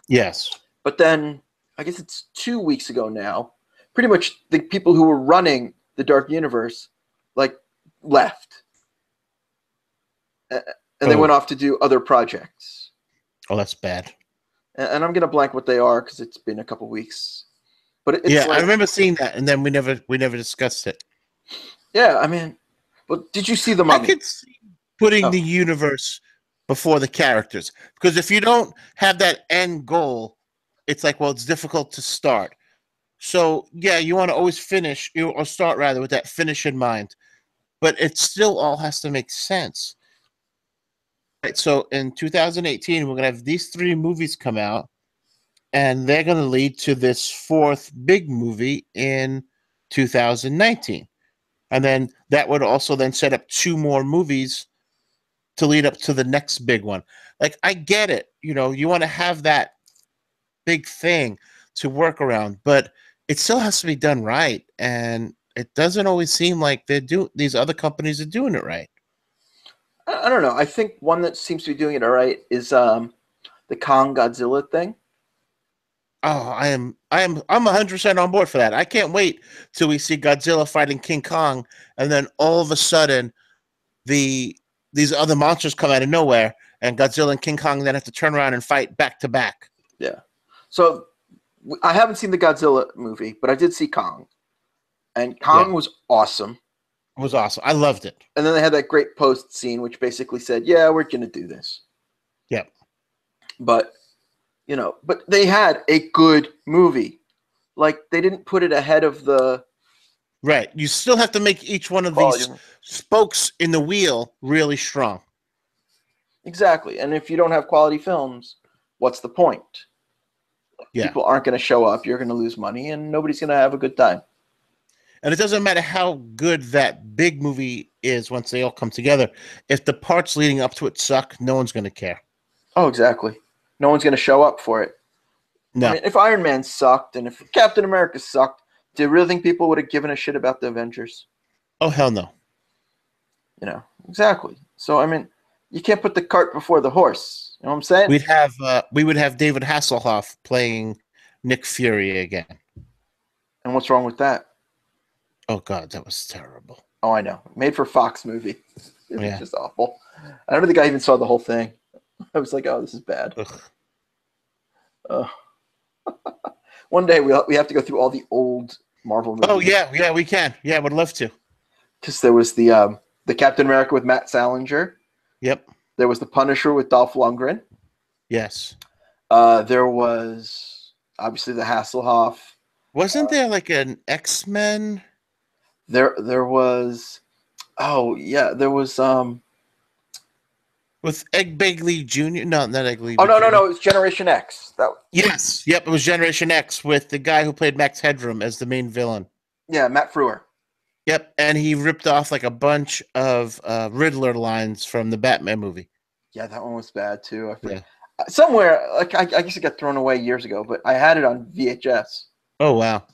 Yes. But then, I guess it's 2 weeks ago now, pretty much the people who were running the Dark Universe, left. And they went off to do other projects. Oh, that's bad. and I'm gonna blank what they are because it's been a couple weeks. But it's Yeah, I like, remember seeing that, and then we never discussed it. yeah, I mean, but did you see the I Mummy? could see putting Oh, the universe before the characters, because if you don't have that end goal, it's like, well, it's difficult to start. So yeah, you want to always finish, or start rather, with that finish in mind, but it still all has to make sense. Right. So in 2018, we're gonna have these three movies come out, and they're gonna lead to this fourth big movie in 2019, and then that would also then set up two more movies to lead up to the next big one. Like, I get it, you want to have that big thing to work around, but it still has to be done right, and it doesn't always seem like these other companies are doing it right. I don't know. I think one that seems to be doing it all right is the Kong Godzilla thing. Oh, I'm 100% on board for that. I can't wait till we see Godzilla fighting King Kong, and then all of a sudden these other monsters come out of nowhere, and Godzilla and King Kong then have to turn around and fight back to back. Yeah. So I haven't seen the Godzilla movie, but I did see Kong, and Yeah, Kong was awesome. it was awesome. I loved it. And then they had that great post scene, which basically said, "Yeah, we're gonna do this." Yep. But but they had a good movie. Like they didn't put it ahead of the Right. You still have to make each one of quality. these spokes in the wheel really strong. Exactly. And if you don't have quality films, what's the point? Yeah. People aren't going to show up. You're going to lose money, and nobody's going to have a good time. And it doesn't matter how good that big movie is once they all come together. If the parts leading up to it suck, no one's going to care. Oh, exactly. No one's going to show up for it. No. I mean, if Iron Man sucked and if Captain America sucked, do you really think people would have given a shit about the Avengers? Oh, hell no. Exactly. So, I mean, you can't put the cart before the horse. You know what I'm saying? We would have David Hasselhoff playing Nick Fury again. And what's wrong with that? Oh God, that was terrible. Oh, I know. Made for Fox movie. It was Yeah. just awful. I don't think I even saw the whole thing. I was like, oh, this is bad. One day we have to go through all the old Marvel movies. Oh yeah, we can. Yeah, I would love to. Because there was the Captain America with Matt Salinger. Yep. There was the Punisher with Dolph Lundgren. Yes. There was obviously the Hasselhoff. Wasn't there like an X-Men? There was. Oh yeah, there was. With Egg Begley Jr. No, not Egg Begley. Oh no, it was Generation X. Yes. Yep, it was Generation X with the guy who played Max Headroom as the main villain. Yeah, Matt Frewer. Yep, and he ripped off like a bunch of Riddler lines from the Batman movie. Yeah, that one was bad too. Yeah. Somewhere, like I guess it got thrown away years ago, but I had it on VHS. Oh wow.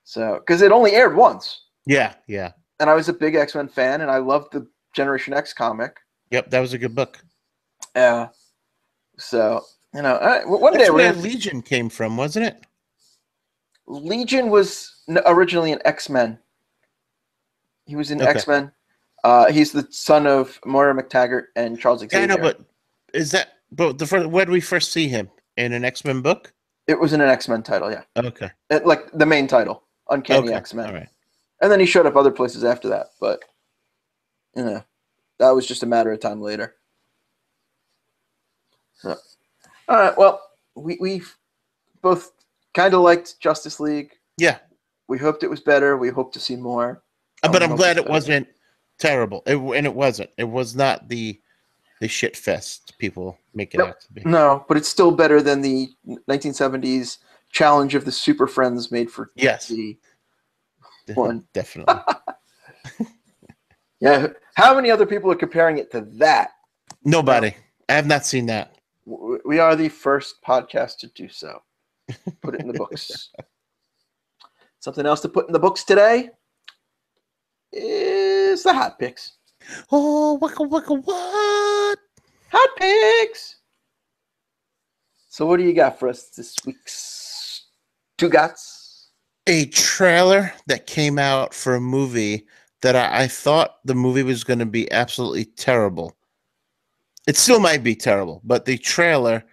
So, because it only aired once. Yeah. And I was a big X-Men fan, and I loved the Generation X comic. Yep, that was a good book. Yeah. So, one That's day where Legion came from, wasn't it? Legion was originally an X-Men. He was in Okay. X-Men. He's the son of Moira McTaggart and Charles Xavier. Yeah, I know, but where did we first see him? In an X-Men book? It was in an X-Men title, yeah. Okay. Like the main title, Uncanny X-Men. All right. And then he showed up other places after that, but that was just a matter of time later. So, all right. Well, we both kind of liked Justice League. Yeah. We hoped it was better. We hope to see more. But I'm glad it wasn't terrible. And it wasn't. It was not the shit fest people make it out to be. No, but it's still better than the 1970s Challenge of the Super Friends made for TV one. Definitely. Yeah. How many other people are comparing it to that? Nobody. I have not seen that. We are the first podcast to do so. Put it in the books. Something else to put in the books today is the hot picks. Oh, what? Hot picks. So what do you got for us this week's Stugots? A trailer that came out for a movie that I thought the movie was going to be absolutely terrible. It still might be terrible, but the trailer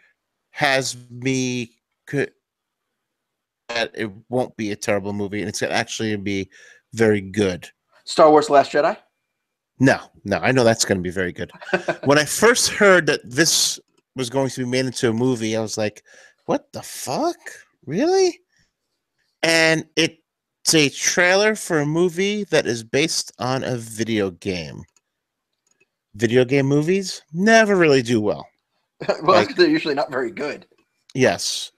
has me that it won't be a terrible movie, and it's going to actually be very good. Star Wars: Last Jedi. No, I know that's going to be very good. When I first heard that this was going to be made into a movie, I was like, what the fuck? Really? And it's a trailer for a movie that is based on a video game. Video game movies never really do well. Well, that's 'cause they're usually not very good. Yes.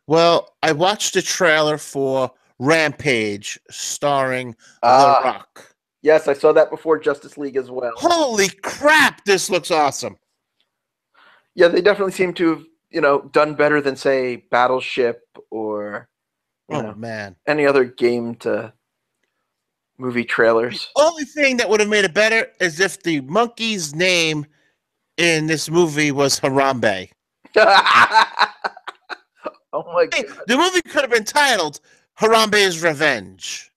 Well, I watched a trailer for Rampage starring The Rock. Yes, I saw that before Justice League as well. Holy crap, this looks awesome. Yeah, they definitely seem to have, done better than, say, Battleship or man, any other game to movie trailers. The only thing that would have made it better is if the monkey's name in this movie was Harambe. Oh my god. The movie could have been titled Harambe's Revenge.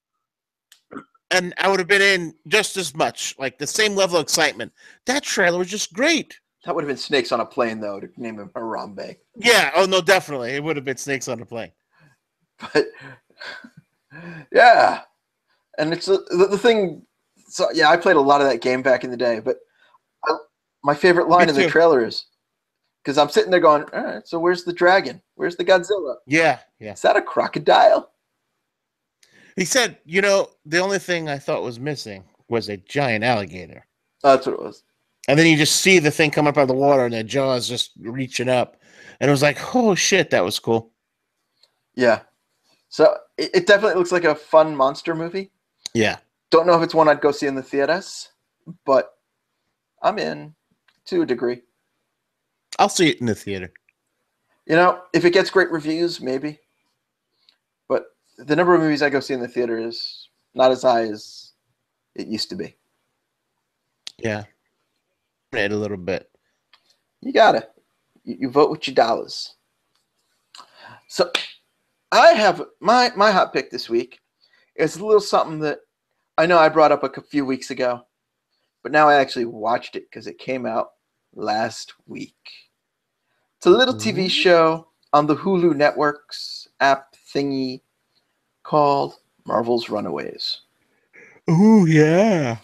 And I would have been in just as much, like the same level of excitement. That trailer was just great. That would have been Snakes on a Plane, though, to name him Harambe. Yeah, oh no, definitely. It would have been Snakes on a Plane. But, yeah. And it's the thing, so yeah, I played a lot of that game back in the day, but my favorite line in the trailer is, because I'm sitting there going, all right, so where's the dragon? Where's the Godzilla? Yeah. Is that a crocodile? He said, the only thing I thought was missing was a giant alligator. That's what it was. And then you just see the thing come up out of the water and the jaws just reaching up. And it was like, oh, shit, that was cool. Yeah. So it definitely looks like a fun monster movie. Yeah. Don't know if it's one I'd go see in the theaters, but I'm in to a degree. I'll see it in the theater. If it gets great reviews, maybe. But the number of movies I go see in the theater is not as high as it used to be. Yeah. A little bit. You gotta. You vote with your dollars. So I have my hot pick this week is a little something that I know I brought up a few weeks ago, but now I actually watched it because it came out last week. It's a little TV show on the Hulu Networks app thingy called Marvel's Runaways. Oh, yeah.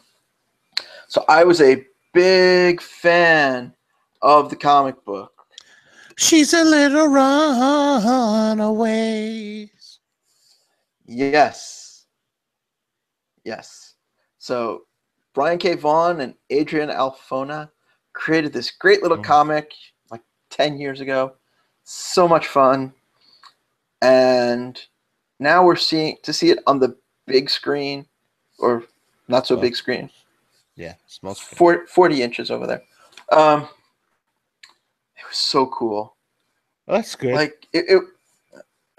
So I was a big fan of the comic book. She's a little runaways. Yes. So Brian K. Vaughan and Adrian Alfona created this great little comic like 10 years ago. So much fun. And now we're see it on the big screen, or not so big screen. Yeah, small screen. 40 inches over there. It was so cool. Oh, that's good. Like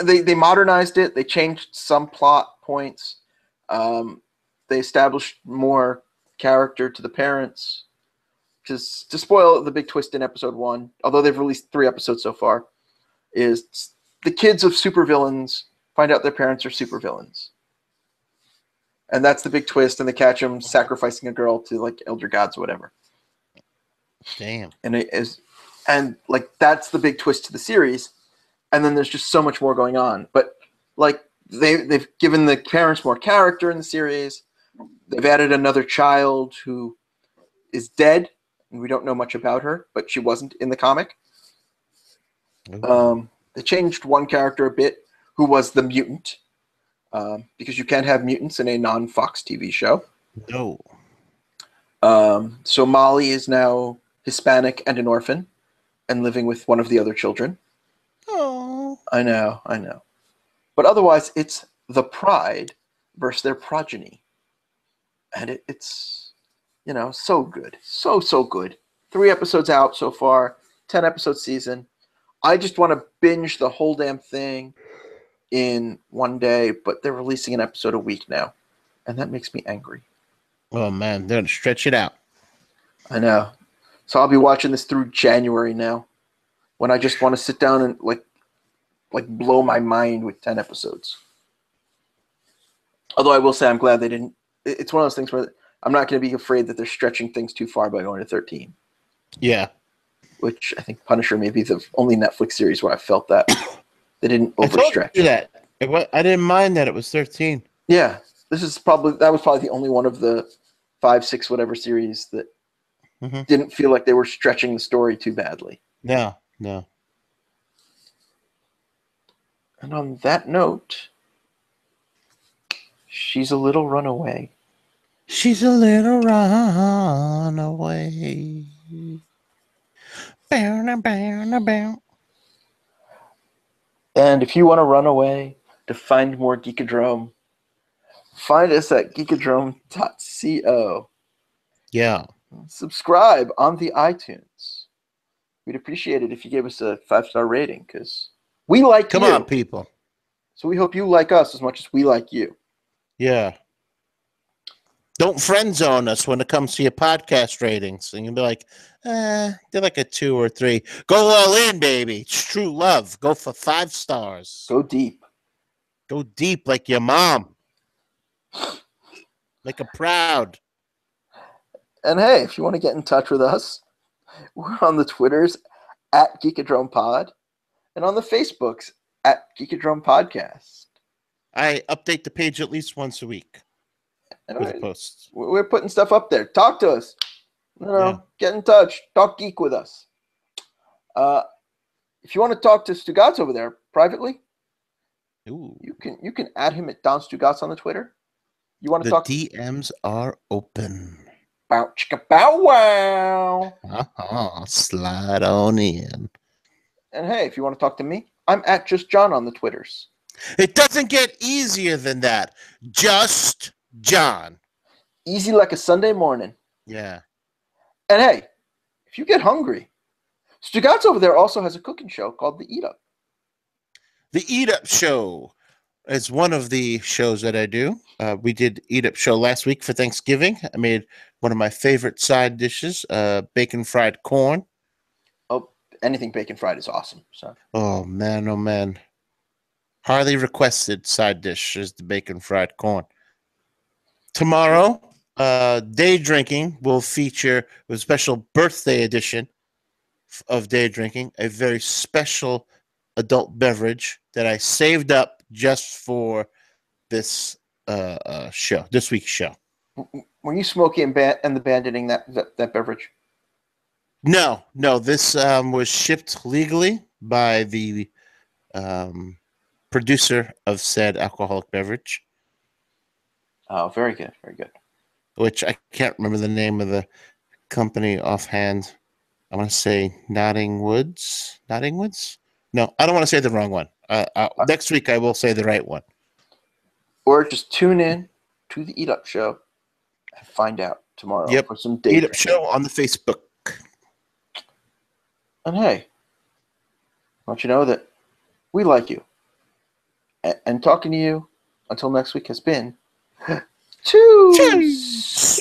they modernized it. They changed some plot points. They established more character to the parents. Because to spoil the big twist in episode 1, although they've released 3 episodes so far, is the kids of supervillains find out their parents are supervillains. And that's the big twist, and they catch them sacrificing a girl to like elder gods or whatever. Damn. And like that's the big twist to the series. And then there's just so much more going on. But like they've given the parents more character in the series. They've added another child who is dead, and we don't know much about her, but she wasn't in the comic. They changed one character a bit, who was the mutant, because you can't have mutants in a non-Fox TV show. No. So Molly is now Hispanic and an orphan, and living with one of the other children. Oh. I know. But otherwise, it's the Pride versus their progeny. And it's, so good. So good. 3 episodes out so far, 10-episode season. I just want to binge the whole damn thing in one day, but they're releasing an episode a week now. And that makes me angry. Oh, man. They're going to stretch it out. I know. So I'll be watching this through January now, when I just want to sit down and like blow my mind with 10 episodes. Although I will say I'm glad they didn't. It's one of those things where I'm not going to be afraid that they're stretching things too far by going to 13. Yeah. which I think Punisher may be the only Netflix series where I felt that they didn't I told you overstretch. that. I didn't mind that it was 13. Yeah, that was probably the only one of the 5, 6, whatever series that didn't feel like they were stretching the story too badly. No. And on that note, she's a little runaway. She's a little runaway. Bow. And if you want to run away to find more Geekodrome, find us at geekodrome.co. Yeah. Subscribe on the iTunes. We'd appreciate it if you gave us a 5-star rating because we like you. Come on, people. So we hope you like us as much as we like you. Yeah. Don't friend zone us when it comes to your podcast ratings. And you'll be like, they're like a 2 or 3. Go all in, baby. It's true love. Go for 5 stars. Go deep. Go deep like your mom. Make her proud. And hey, if you want to get in touch with us, we're on the Twitters at Geekodrome Pod and on the Facebooks at Geekodrome Podcast. I update the page at least once a week with posts. We're putting stuff up there. Talk to us. Get in touch. Talk geek with us. If you want to talk to Stugots over there privately, Ooh. you can add him at Don Stugots on the Twitter. You want to talk? The DMs are open. Bow chicka bow wow. Slide on in. And hey, if you want to talk to me, I'm at Just John on the Twitters. It doesn't get easier than that. Just John. Easy like a Sunday morning. Yeah. And hey, if you get hungry, Stugots over there also has a cooking show called The Eat Up. The Eat Up Show is one of the shows that I do. We did Eat Up Show last week for Thanksgiving. I made one of my favorite side dishes, bacon fried corn. Oh, anything bacon fried is awesome. So. Oh, man. Highly requested side dish is the bacon fried corn. Tomorrow, Day Drinking will feature a special birthday edition of Day Drinking, a very special adult beverage that I saved up just for this show, this week's show. Were you Smokey and the abandoning that beverage? No. This was shipped legally by the producer of said alcoholic beverage. Oh, very good. Which I can't remember the name of the company offhand. I want to say Notting Woods. No, I don't want to say the wrong one. Next week I will say the right one. Or just tune in to the Eat Up Show and find out tomorrow for some Day Eat Drinking. Up Show on the Facebook. And hey, I want you to know that we like you. And talking to you until next week has been Cheers.